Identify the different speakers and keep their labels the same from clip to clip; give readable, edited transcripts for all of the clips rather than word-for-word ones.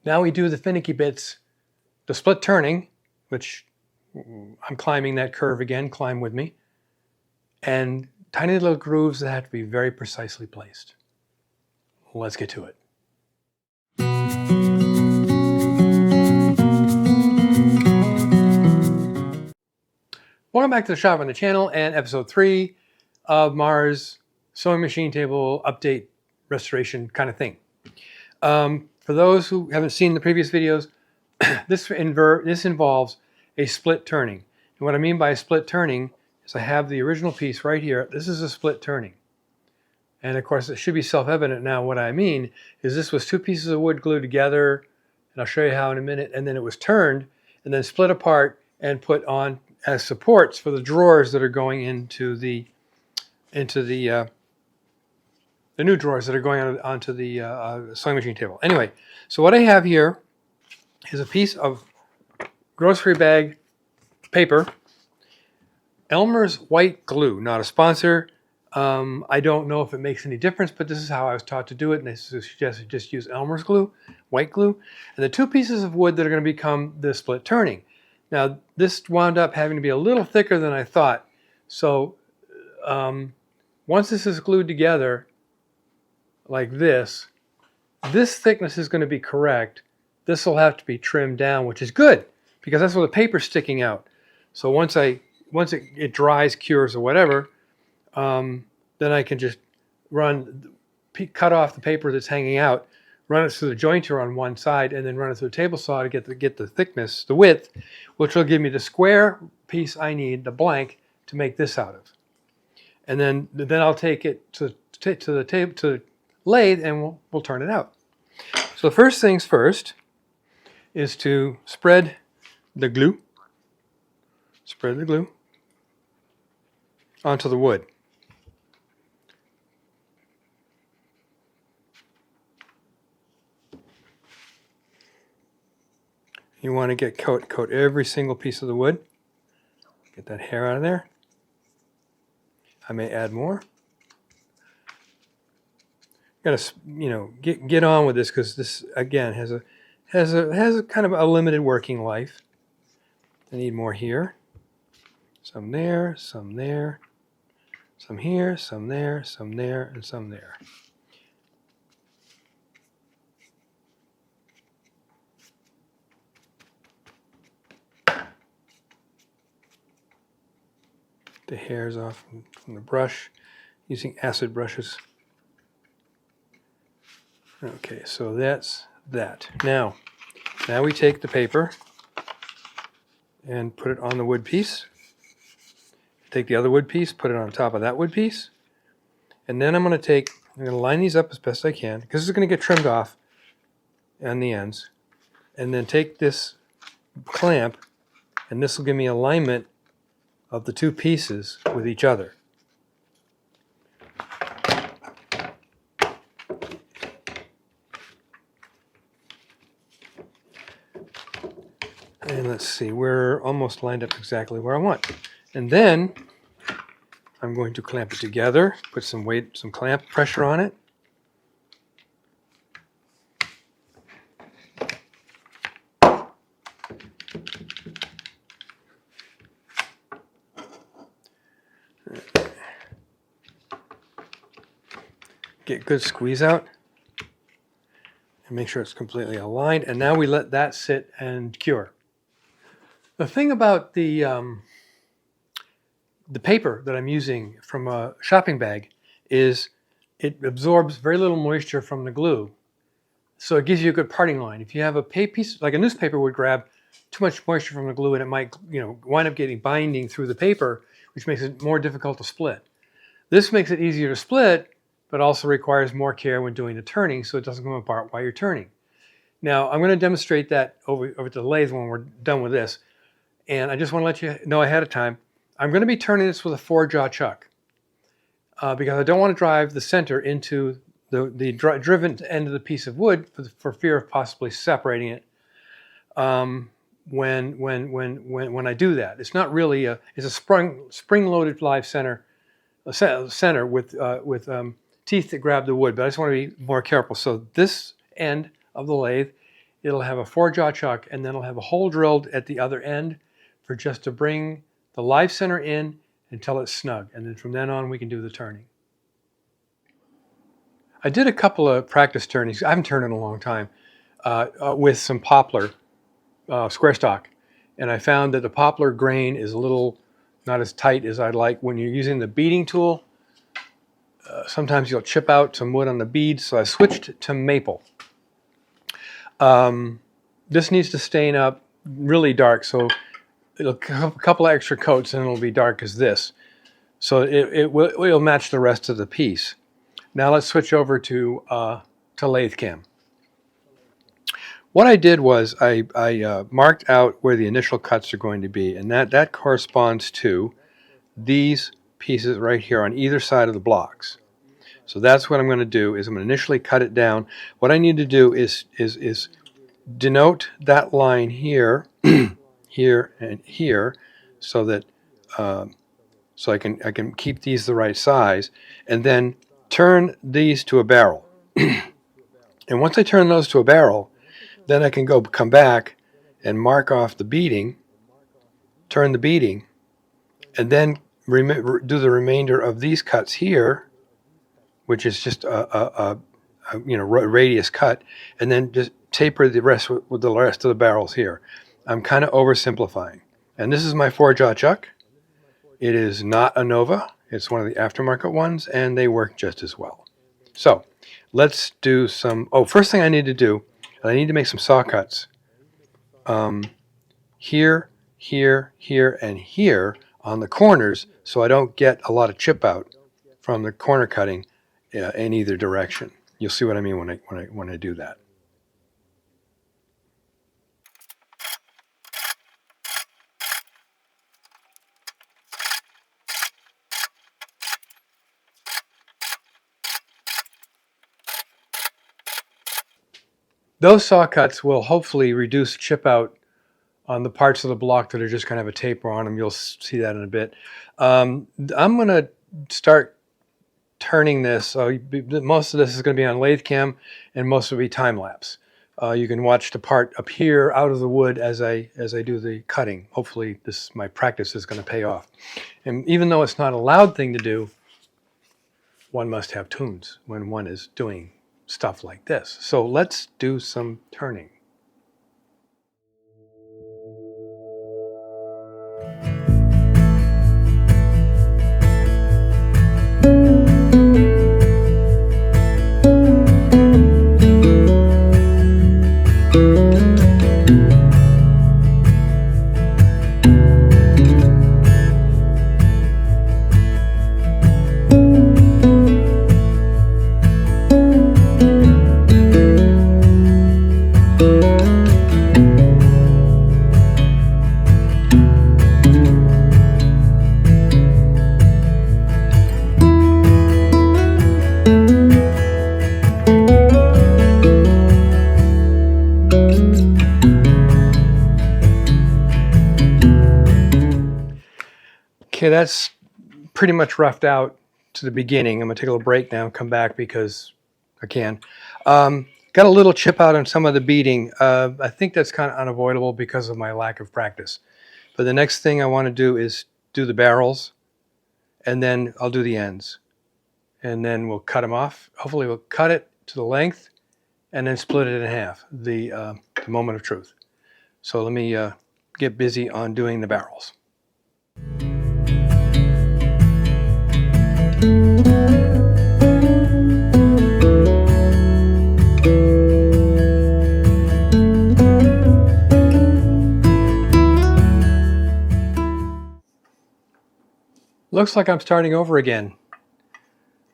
Speaker 1: Now we do the finicky bits, the split turning, which I'm climbing that curve again, climb with me, and tiny little grooves that have to be very precisely placed. Let's get to it. Welcome back to the shop on the channel and episode 3 of Mars sewing machine table update restoration kind of thing. For those who haven't seen the previous videos, this involves a split turning. And what I mean by a split turning is I have the original piece right here. This is a split turning. And of course, it should be self-evident now. What I mean is this was 2 pieces of wood glued together, and I'll show you how in a minute, and then it was turned and then split apart and put on as supports for the drawers that are going into the new drawers that are going onto the sewing machine table. Anyway, so what I have here is a piece of grocery bag paper, Elmer's white glue, not a sponsor. I don't know if it makes any difference, but this is how I was taught to do it, and they suggested just use Elmer's glue, white glue, and the 2 pieces of wood that are going to become the split turning. Now, this wound up having to be a little thicker than I thought, so once this is glued together like this thickness is going to be correct. This will have to be trimmed down, which is good, because that's where the paper's sticking out. So once it dries, cures, or whatever, then I can just cut off the paper that's hanging out, run it through the jointer on one side, and then run it through the table saw to get the thickness, the width, which will give me the square piece I need, the blank, to make this out of. And then I'll take it to the lathe, and we'll turn it out. So first things first is to spread the glue onto the wood. You want to coat every single piece of the wood. Get that hair out of there. I may add more. Got to get on with this, because this again has a kind of a limited working life. I need more here. Some there, some there, some here, some there, some there, and some there. The hairs off from the brush, using acid brushes. Okay, so that's that. Now we take the paper and put it on the wood piece. Take the other wood piece, put it on top of that wood piece, and then I'm going to line these up as best I can, because this is going to get trimmed off on the ends, and then take this clamp, and this will give me alignment of the 2 pieces with each other. And let's see, we're almost lined up exactly where I want. And then I'm going to clamp it together, put some weight, some clamp pressure on it. Get good squeeze out and make sure it's completely aligned. And now we let that sit and cure. The thing about the paper that I'm using from a shopping bag is it absorbs very little moisture from the glue. So it gives you a good parting line. If you have a piece, like a newspaper would grab too much moisture from the glue, and it might wind up getting binding through the paper, which makes it more difficult to split. This makes it easier to split, but also requires more care when doing the turning, so it doesn't come apart while you're turning. Now, I'm going to demonstrate that over to the lathe when we're done with this. And I just want to let you know ahead of time, I'm going to be turning this with a 4-jaw chuck, because I don't want to drive the center into the driven end of the piece of wood for fear of possibly separating it when I do that. It's not really it's a spring-loaded live center with teeth that grab the wood, but I just want to be more careful. So this end of the lathe it'll have a 4-jaw chuck, and then it'll have a hole drilled at the other end for just to bring the live center in until it's snug. And then from then on, we can do the turning. I did a couple of practice turnings. I haven't turned in a long time with some poplar square stock. And I found that the poplar grain is a little not as tight as I'd like. When you're using the beading tool, sometimes you'll chip out some wood on the beads. So I switched to maple. This needs to stain up really dark. So it'll a couple of extra coats and it'll be dark as this. So it'll match the rest of the piece. Now let's switch over to lathe cam. What I did was I marked out where the initial cuts are going to be, and that corresponds to these pieces right here on either side of the blocks. So that's what I'm going to do, is I'm going to initially cut it down. What I need to do is denote that line here, here, and here, so that so I can keep these the right size, and then turn these to a barrel. And once I turn those to a barrel, then I can come back and mark off the beading, turn the beading, and then do the remainder of these cuts here, which is just a radius cut, and then just taper the rest with the rest of the barrels here. I'm kind of oversimplifying. And this is my 4-jaw chuck. It is not a Nova. It's one of the aftermarket ones, and they work just as well. So let's do some, first thing I need to do, I need to make some saw cuts. Here, here, here, and here on the corners, so I don't get a lot of chip out from the corner cutting in either direction. You'll see what I mean when I do that. Those saw cuts will hopefully reduce chip out on the parts of the block that are just going to have a taper on them. You'll see that in a bit. I'm going to start turning this. Most of this is going to be on lathe cam, and most will be time lapse. You can watch the part up here out of the wood as I do the cutting. Hopefully my practice is going to pay off. And even though it's not a loud thing to do, one must have tunes when one is doing stuff like this. So let's do some turning. Okay, that's pretty much roughed out to the beginning. I'm going to take a little break now and come back because I can. Got a little chip out on some of the beading. I think that's kind of unavoidable because of my lack of practice. But the next thing I want to do is do the barrels, and then I'll do the ends. And then we'll cut them off. Hopefully we'll cut it to the length and then split it in half, the moment of truth. So let me get busy on doing the barrels. Looks like I'm starting over again.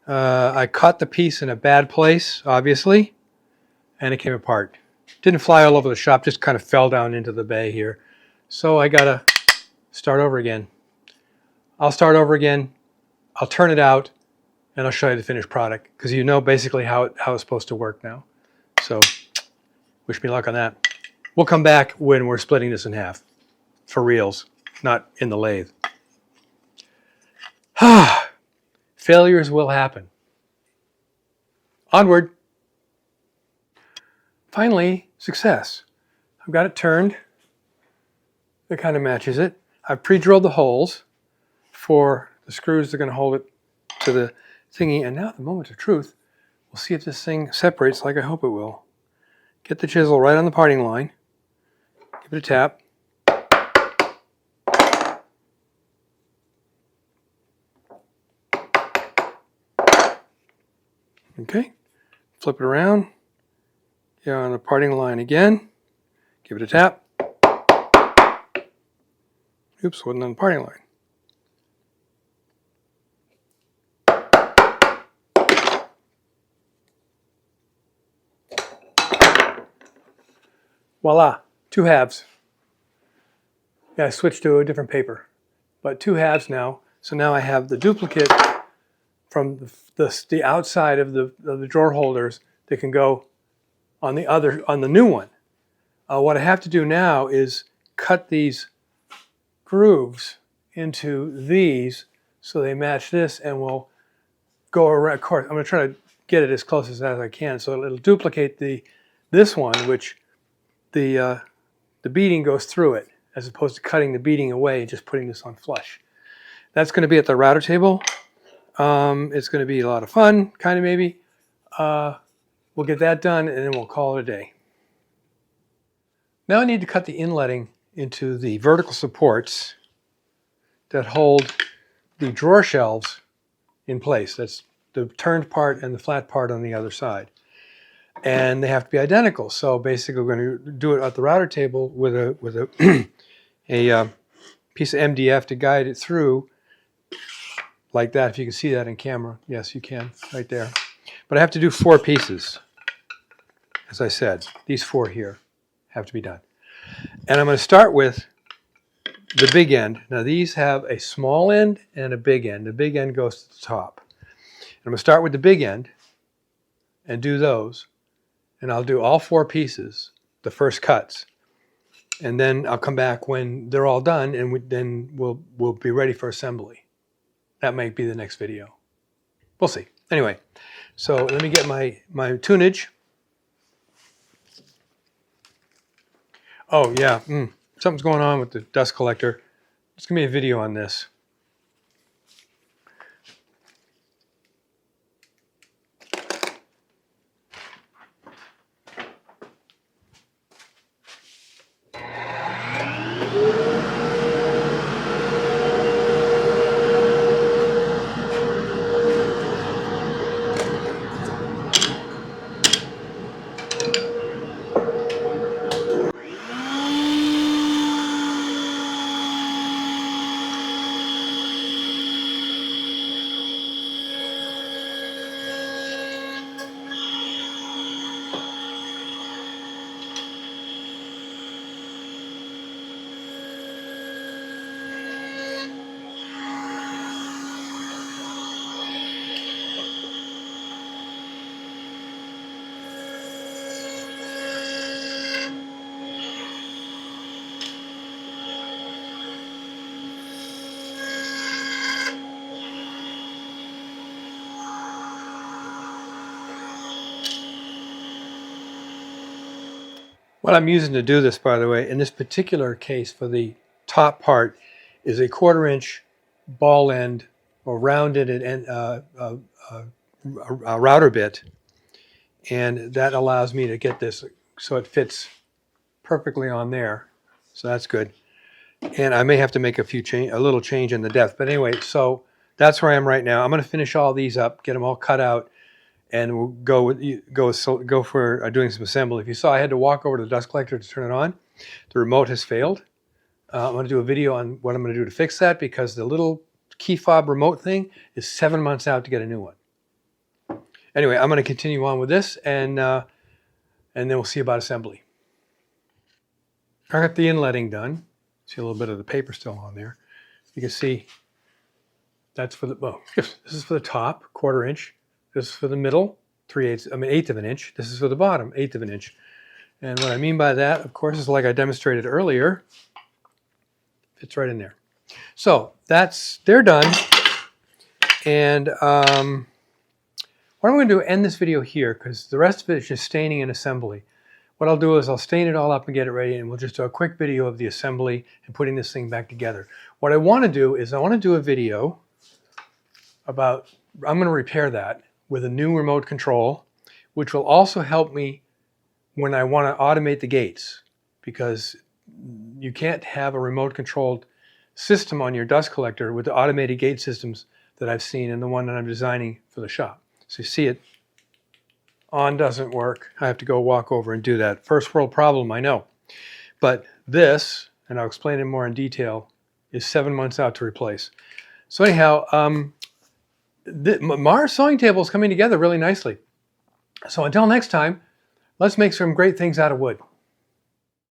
Speaker 1: I caught the piece in a bad place, obviously, and it came apart. Didn't fly all over the shop, just kind of fell down into the bay here. So I gotta start over again. I'll start over again, I'll turn it out, and I'll show you the finished product, because you know basically how it's supposed to work now. So wish me luck on that. We'll come back when we're splitting this in half, for reals, not in the lathe. Failures will happen. Onward. Finally, success. I've got it turned. It kind of matches it. I've pre-drilled the holes for the screws that are going to hold it to the thingy. And now at the moment of truth, we'll see if this thing separates like I hope it will. Get the chisel right on the parting line. Give it a tap. Okay. Flip it around. Get on the parting line again. Give it a tap. Oops, wasn't on the parting line. Voila, 2 halves. Yeah, I switched to a different paper, but 2 halves now. So now I have the duplicate from the outside of the drawer holders that can go on the new one. What I have to do now is cut these grooves into these so they match this, and we'll go around. Of course, I'm going to try to get it as close as I can, so it'll duplicate this one, which the beading goes through it, as opposed to cutting the beading away and just putting this on flush. That's going to be at the router table. It's going to be a lot of fun, kind of maybe. We'll get that done, and then we'll call it a day. Now I need to cut the inletting into the vertical supports that hold the drawer shelves in place. That's the turned part and the flat part on the other side. And they have to be identical. So basically we're going to do it at the router table with a a piece of MDF to guide it through like that. If you can see that in camera. Yes, you can, right there. But I have to do 4 pieces. As I said, these 4 here have to be done. And I'm going to start with the big end. Now these have a small end and a big end. The big end goes to the top. I'm going to start with the big end and do those. And I'll do all 4 pieces, the first cuts. And then I'll come back when they're all done, and then we'll be ready for assembly. That might be the next video. We'll see. Anyway, so let me get my tunage. Oh yeah, something's going on with the dust collector. There's going to be a video on this. What I'm using to do this, by the way, in this particular case for the top part, is a 1/4 inch ball end or rounded and a router bit, and that allows me to get this so it fits perfectly on there. So that's good. And I may have to make a little change in the depth, but anyway, so that's where I am right now. I'm going to finish all these up, get them all cut out, and we'll go for doing some assembly. If you saw, I had to walk over to the dust collector to turn it on. The remote has failed. I'm going to do a video on what I'm going to do to fix that, because the little key fob remote thing is 7 months out to get a new one. Anyway, I'm going to continue on with this, and then we'll see about assembly. I got the inletting done. See a little bit of the paper still on there. You can see that's for the, well, this is for the top, 1/4 inch. This is for the middle, 1/8 of an inch. This is for the bottom, 1/8 of an inch. And what I mean by that, of course, is like I demonstrated earlier. Fits right in there. So they're done. And what I'm going to do, end this video here, because the rest of it is just staining and assembly. what I'll do is I'll stain it all up and get it ready, and we'll just do a quick video of the assembly and putting this thing back together. What I want to do is I want to do a video about, I'm going to repair that with a new remote control, which will also help me when I want to automate the gates, because you can't have a remote controlled system on your dust collector with the automated gate systems that I've seen and the one that I'm designing for the shop. So you see it on doesn't work. I have to go walk over and do that. First world problem, I know. But this, and I'll explain it more in detail, is 7 months out to replace. So anyhow, Mars sewing table is coming together really nicely. So until next time, let's make some great things out of wood.